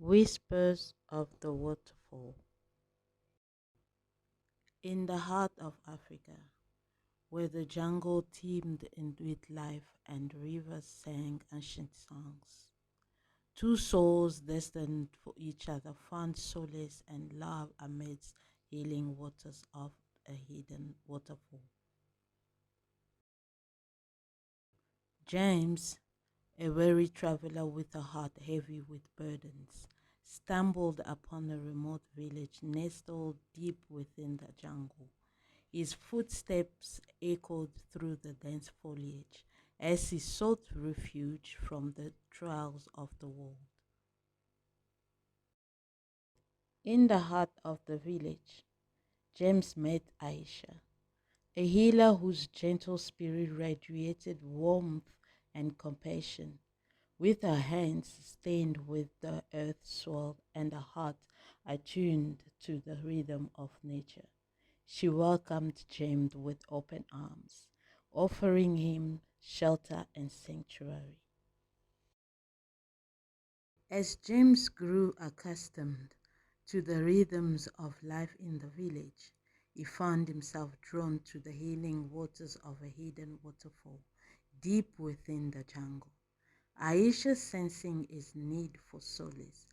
Whispers of the Waterfall. In the heart of Africa, where the jungle teemed with life and rivers sang ancient songs, two souls destined for each other found solace and love amidst healing waters of a hidden waterfall. James, a weary traveler with a heart heavy with burdens, stumbled upon a remote village nestled deep within the jungle. His footsteps echoed through the dense foliage as he sought refuge from the trials of the world. In the heart of the village, James met Aisha, a healer whose gentle spirit radiated warmth and compassion. With her hands stained with the earth's soil and a heart attuned to the rhythm of nature, she welcomed James with open arms, offering him shelter and sanctuary. As James grew accustomed to the rhythms of life in the village, he found himself drawn to the healing waters of a hidden waterfall deep within the jungle. Aisha, sensing his need for solace,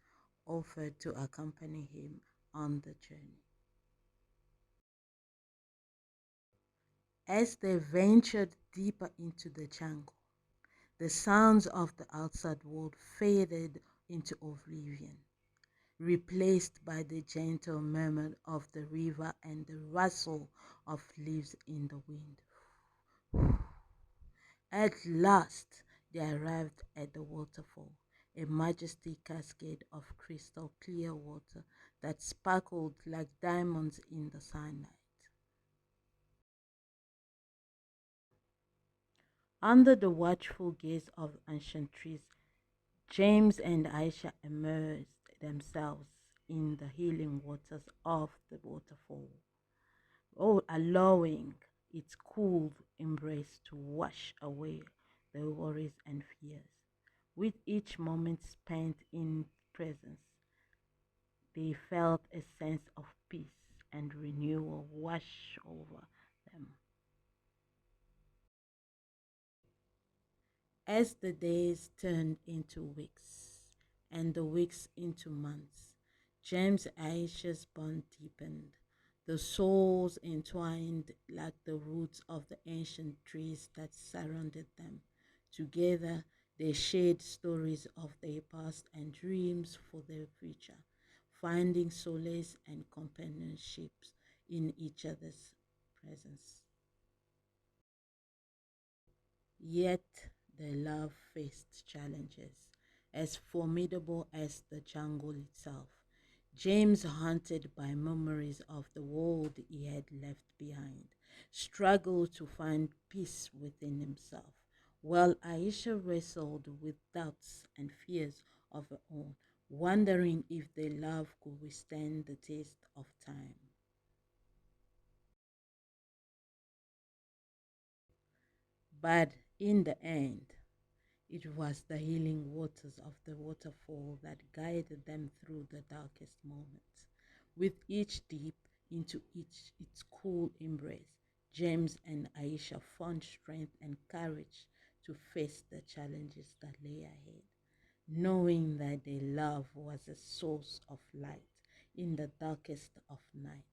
offered to accompany him on the journey. As they ventured deeper into the jungle, the sounds of the outside world faded into oblivion, replaced by the gentle murmur of the river and the rustle of leaves in the wind. At last, they arrived at the waterfall, a majestic cascade of crystal clear water that sparkled like diamonds in the sunlight. Under the watchful gaze of ancient trees, James and Aisha immersed themselves in the healing waters of the waterfall, allowing its cool embrace to wash away their worries and fears. With each moment spent in presence, they felt a sense of peace and renewal wash over them. As the days turned into weeks and the weeks into months, James and Aisha's bond deepened. The souls entwined like the roots of the ancient trees that surrounded them. Together, they shared stories of their past and dreams for their future, finding solace and companionship in each other's presence. Yet their love faced challenges as formidable as the jungle itself. James, haunted by memories of the world he had left behind, struggled to find peace within himself, while Aisha wrestled with doubts and fears of her own, wondering if their love could withstand the test of time. But in the end, it was the healing waters of the waterfall that guided them through the darkest moments. With each dip into its cool embrace, James and Aisha found strength and courage to face the challenges that lay ahead, knowing that their love was a source of light in the darkest of nights.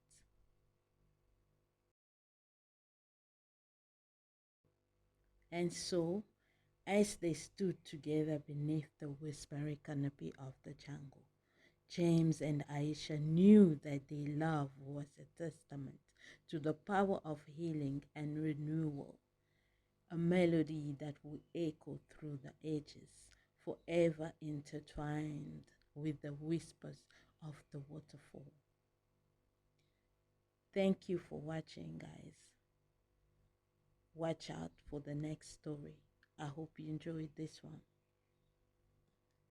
And so, as they stood together beneath the whispering canopy of the jungle, James and Aisha knew that their love was a testament to the power of healing and renewal, a melody that would echo through the ages, forever intertwined with the whispers of the waterfall. Thank you for watching, guys. Watch out for the next story. I hope you enjoyed this one.